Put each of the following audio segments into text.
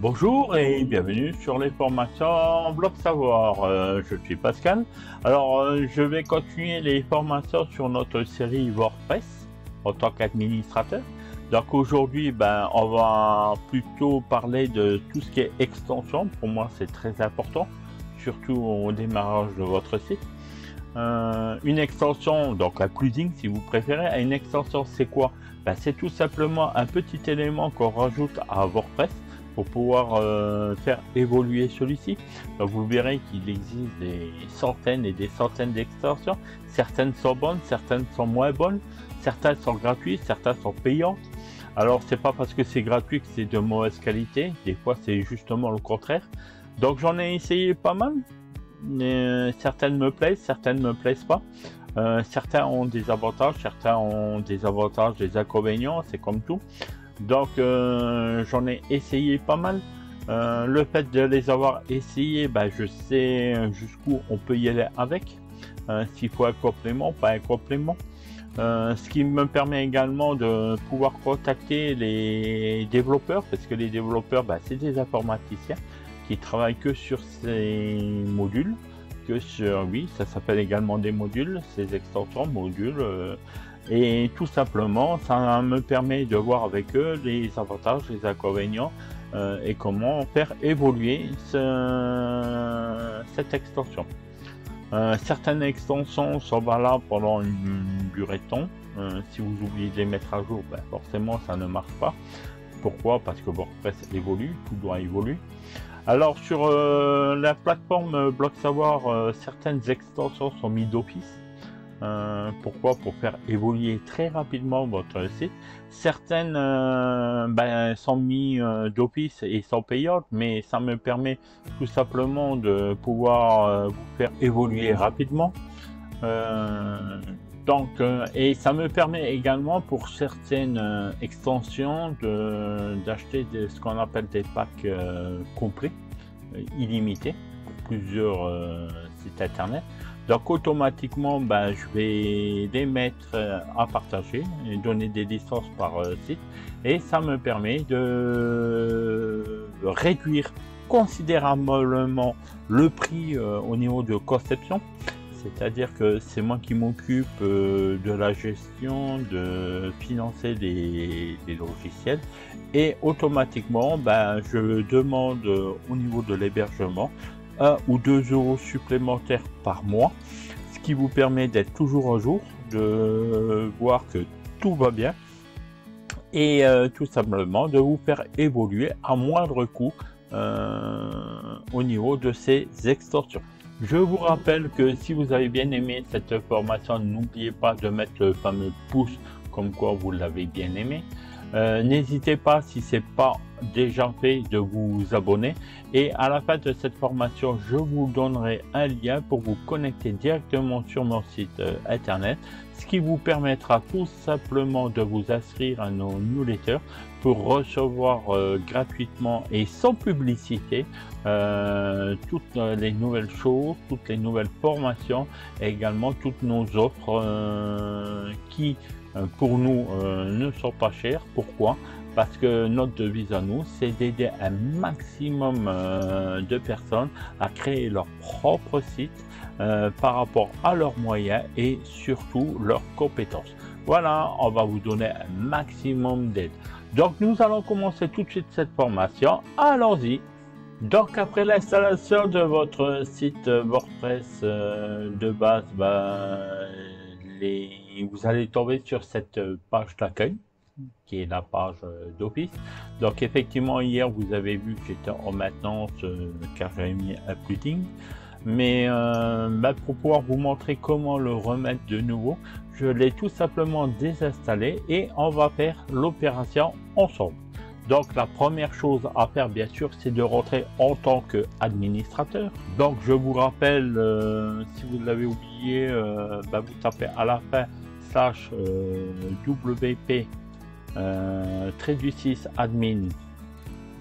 Bonjour et bienvenue sur les formations Bloc Savoir. Je suis Pascal. Je vais continuer les formations sur notre série WordPress en tant qu'administrateur. Donc aujourd'hui, on va plutôt parler de tout ce qui est extension. Pour moi, c'est très important, surtout au démarrage de votre site. Une extension, donc un plugin si vous préférez. Une extension, c'est quoi? C'est tout simplement un petit élément qu'on rajoute à WordPress pour pouvoir faire évoluer celui-ci. Donc vous verrez qu'il existe des centaines et des centaines d'extensions. Certaines sont bonnes, certaines sont moins bonnes, certaines sont gratuites, certaines sont payantes. Alors c'est pas parce que c'est gratuit que c'est de mauvaise qualité, des fois c'est justement le contraire. Donc j'en ai essayé pas mal. Certaines me plaisent, certaines me plaisent pas. Certains ont des avantages, certains ont des avantages, des inconvénients, c'est comme tout. Donc j'en ai essayé pas mal. Le fait de les avoir essayés, je sais jusqu'où on peut y aller avec. S'il faut un complément, pas un complément. Ce qui me permet également de pouvoir contacter les développeurs, parce que les développeurs, c'est des informaticiens qui travaillent que sur ces modules, oui, ça s'appelle également des modules, ces extensions modules. Et tout simplement, ça me permet de voir avec eux les avantages, les inconvénients et comment faire évoluer cette extension. Certaines extensions sont valables pendant une durée de temps. Si vous oubliez de les mettre à jour, forcément ça ne marche pas. Pourquoi? Parce que WordPress évolue, tout doit évoluer. Alors sur la plateforme Bloc Savoir, certaines extensions sont mises d'office. Pourquoi? Pour faire évoluer très rapidement votre site. Certaines sont mis d'office et sont payantes, mais ça me permet tout simplement de pouvoir vous faire évoluer rapidement. Et ça me permet également pour certaines extensions d'acheter ce qu'on appelle des packs complets, illimités, pour plusieurs sites internet. Donc automatiquement, je vais les mettre à partager et donner des licences par site, et ça me permet de réduire considérablement le prix au niveau de conception. C'est-à-dire que c'est moi qui m'occupe de la gestion, de financer les logiciels, et automatiquement je demande au niveau de l'hébergement 1 ou 2 € supplémentaires par mois, ce qui vous permet d'être toujours à jour, de voir que tout va bien, et tout simplement de vous faire évoluer à moindre coût au niveau de ces extensions. Je vous rappelle que si vous avez bien aimé cette formation, n'oubliez pas de mettre le fameux pouce comme quoi vous l'avez bien aimé. N'hésitez pas, si ce n'est pas déjà fait, de vous abonner, et à la fin de cette formation je vous donnerai un lien pour vous connecter directement sur mon site internet, ce qui vous permettra tout simplement de vous inscrire à nos newsletters pour recevoir gratuitement et sans publicité toutes les nouvelles choses, toutes les nouvelles formations, et également toutes nos offres qui pour nous ne sont pas chères. Pourquoi? Parce que notre devise à nous, c'est d'aider un maximum de personnes à créer leur propre site par rapport à leurs moyens et surtout leurs compétences. Voilà, on va vous donner un maximum d'aide. Donc nous allons commencer tout de suite cette formation. Allons-y. Donc après l'installation de votre site WordPress de base, vous allez tomber sur cette page d'accueil qui est la page d'office. Donc effectivement, hier vous avez vu que j'étais en maintenance car j'avais mis un plugin, mais pour pouvoir vous montrer comment le remettre de nouveau, je l'ai tout simplement désinstallé et on va faire l'opération ensemble. Donc la première chose à faire, bien sûr, c'est de rentrer en tant qu'administrateur. Donc je vous rappelle, si vous l'avez oublié, vous tapez à la fin /wp /6 admin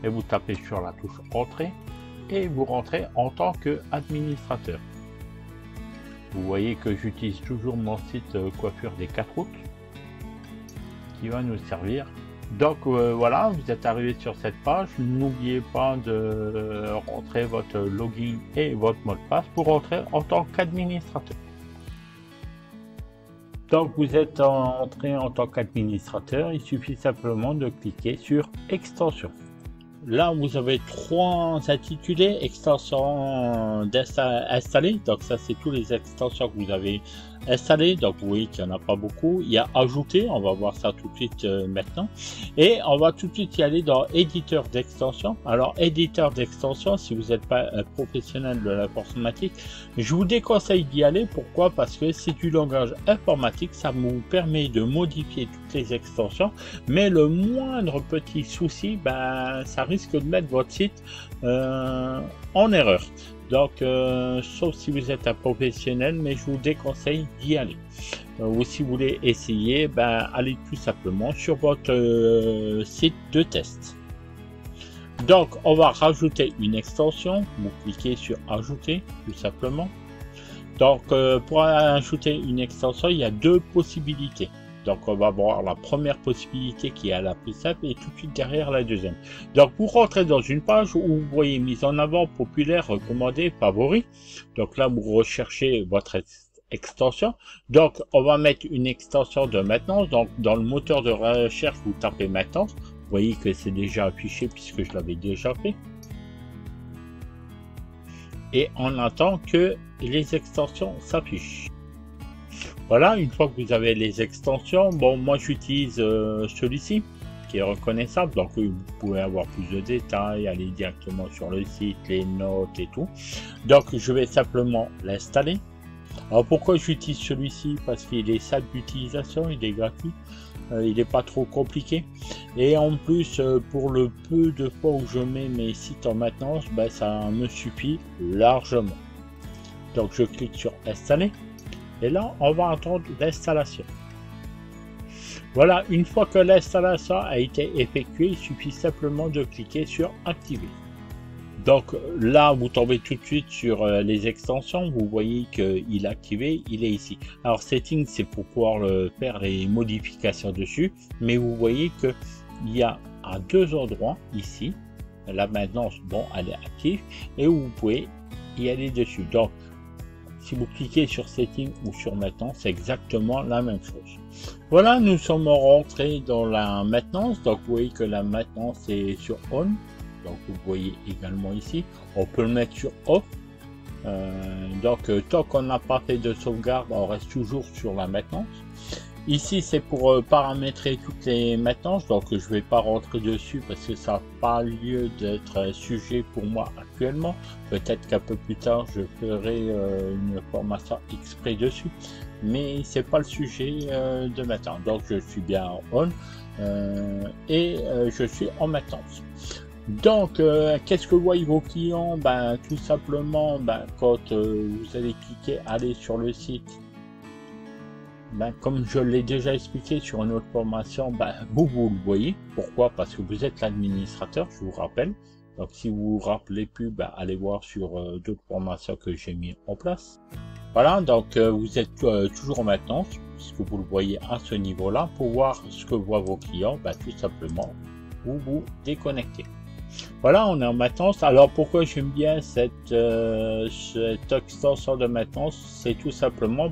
et vous tapez sur la touche entrée et vous rentrez en tant qu'administrateur. Vous voyez que j'utilise toujours mon site coiffure des 4 août qui va nous servir Donc voilà, vous êtes arrivé sur cette page. N'oubliez pas de rentrer votre login et votre mot de passe pour rentrer en tant qu'administrateur. Donc vous êtes entré en tant qu'administrateur, il suffit simplement de cliquer sur extension. Là vous avez trois intitulés: extensions installées, donc ça c'est tous les extensions que vous avez installées, donc vous voyez qu'il n'y en a pas beaucoup. Il y a ajouter, on va voir ça tout de suite maintenant, et on va tout de suite y aller dans éditeur d'extension. Alors éditeur d'extension, si vous n'êtes pas un professionnel de l'informatique, je vous déconseille d'y aller. Pourquoi? Parce que c'est du langage informatique, ça vous permet de modifier toutes les extensions, mais le moindre petit souci, ben ça risque de mettre votre site en erreur. Donc sauf si vous êtes un professionnel, mais je vous déconseille d'y aller. Ou si vous voulez essayer, ben allez tout simplement sur votre site de test. Donc on va rajouter une extension, vous cliquez sur ajouter tout simplement. Donc pour ajouter une extension, il y a deux possibilités. Donc on va voir la première possibilité qui est la plus simple et tout de suite derrière la deuxième. Donc vous rentrez dans une page où vous voyez mise en avant, populaire, recommandé, favori. Donc là vous recherchez votre extension. Donc on va mettre une extension de maintenance. Donc dans le moteur de recherche vous tapez maintenance. Vous voyez que c'est déjà affiché puisque je l'avais déjà fait. Et on attend que les extensions s'affichent. Voilà, une fois que vous avez les extensions, bon moi j'utilise celui-ci qui est reconnaissable, donc vous pouvez avoir plus de détails, aller directement sur le site, les notes et tout. Donc je vais simplement l'installer. Alors pourquoi j'utilise celui-ci? Parce qu'il est simple d'utilisation, il est gratuit, il n'est pas trop compliqué, et en plus pour le peu de fois où je mets mes sites en maintenance, ben, ça me suffit largement. Donc je clique sur installer. Et là, on va attendre l'installation. Voilà, une fois que l'installation a été effectuée, il suffit simplement de cliquer sur activer. Donc là, vous tombez tout de suite sur les extensions. Vous voyez qu'il est activé, il est ici. Alors settings, c'est pour pouvoir faire les modifications dessus. Mais vous voyez qu'il y a à deux endroits ici. La maintenance, bon, elle est active. Et vous pouvez y aller dessus. Donc, si vous cliquez sur Setting ou sur Maintenance, c'est exactement la même chose. Voilà, nous sommes rentrés dans la maintenance. Donc, vous voyez que la maintenance est sur On. Donc, vous voyez également ici. On peut le mettre sur Off. Donc, tant qu'on n'a pas fait de sauvegarde, on reste toujours sur la maintenance. Ici, c'est pour paramétrer toutes les maintenances. Donc, je ne vais pas rentrer dessus parce que ça n'a pas lieu d'être sujet pour moi actuellement. Peut-être qu'un peu plus tard, je ferai une formation exprès dessus. Mais c'est pas le sujet de maintenant. Donc, je suis bien en on et je suis en maintenance. Donc, qu'est-ce que voient vos clients? Ben, tout simplement, ben, quand vous allez cliquer, aller sur le site. Ben, comme je l'ai déjà expliqué sur une autre formation, ben, vous le voyez. Pourquoi? Parce que vous êtes l'administrateur, je vous rappelle. Donc si vous vous rappelez plus, ben, allez voir sur d'autres formations que j'ai mis en place. Voilà, donc vous êtes toujours en maintenance, puisque vous le voyez à ce niveau-là. Pour voir ce que voient vos clients, ben, tout simplement, vous vous déconnectez. Voilà, on est en maintenance. Alors pourquoi j'aime bien cette extension de maintenance? C'est tout simplement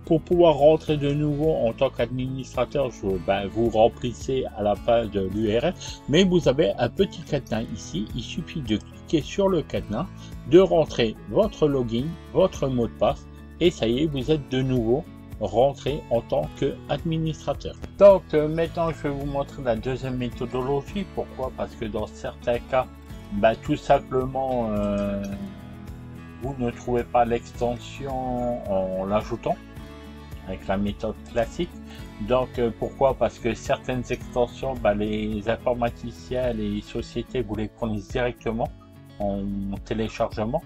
pour pouvoir rentrer de nouveau en tant qu'administrateur. Vous remplissez à la page de l'URL, mais vous avez un petit cadenas ici. Il suffit de cliquer sur le cadenas, de rentrer votre login, votre mot de passe, et ça y est, vous êtes de nouveau rentrer en tant qu'administrateur. Donc maintenant je vais vous montrer la deuxième méthodologie. Pourquoi? Parce que dans certains cas, tout simplement vous ne trouvez pas l'extension en l'ajoutant avec la méthode classique. Donc pourquoi? Parce que certaines extensions, les informaticiens, les sociétés vous les fournissent directement en téléchargement.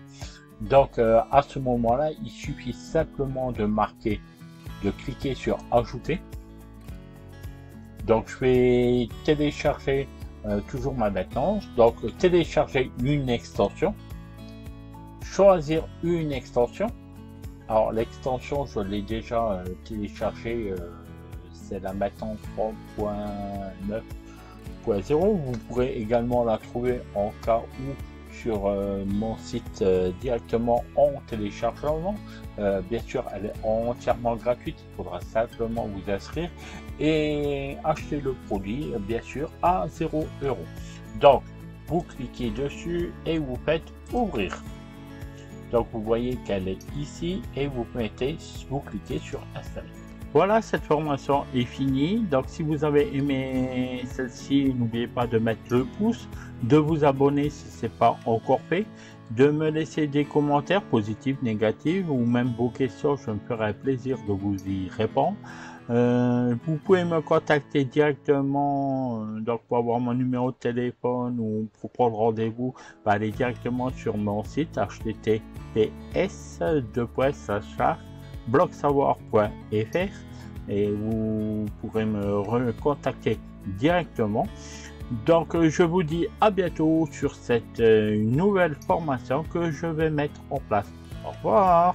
Donc à ce moment là, il suffit simplement de cliquer sur ajouter. Donc je vais télécharger toujours ma maintenance. Donc télécharger une extension, choisir une extension. Alors l'extension, je l'ai déjà téléchargée, c'est la maintenance 3.9. 2.0. Vous pourrez également la trouver en cas où sur mon site directement en téléchargement. Bien sûr, elle est entièrement gratuite, il faudra simplement vous inscrire et acheter le produit, bien sûr, à 0 €. Donc, vous cliquez dessus et vous faites ouvrir. Donc, vous voyez qu'elle est ici et vous cliquez sur installer. Voilà, cette formation est finie. Donc, si vous avez aimé celle-ci, n'oubliez pas de mettre le pouce, de vous abonner si ce n'est pas encore fait, de me laisser des commentaires positifs, négatifs ou même vos questions. Je me ferai plaisir de vous y répondre. Vous pouvez me contacter directement donc pour avoir mon numéro de téléphone ou pour prendre rendez-vous, allez directement sur mon site https://blogsavoir.fr et vous pourrez me recontacter directement. Donc je vous dis à bientôt sur cette nouvelle formation que je vais mettre en place. Au revoir.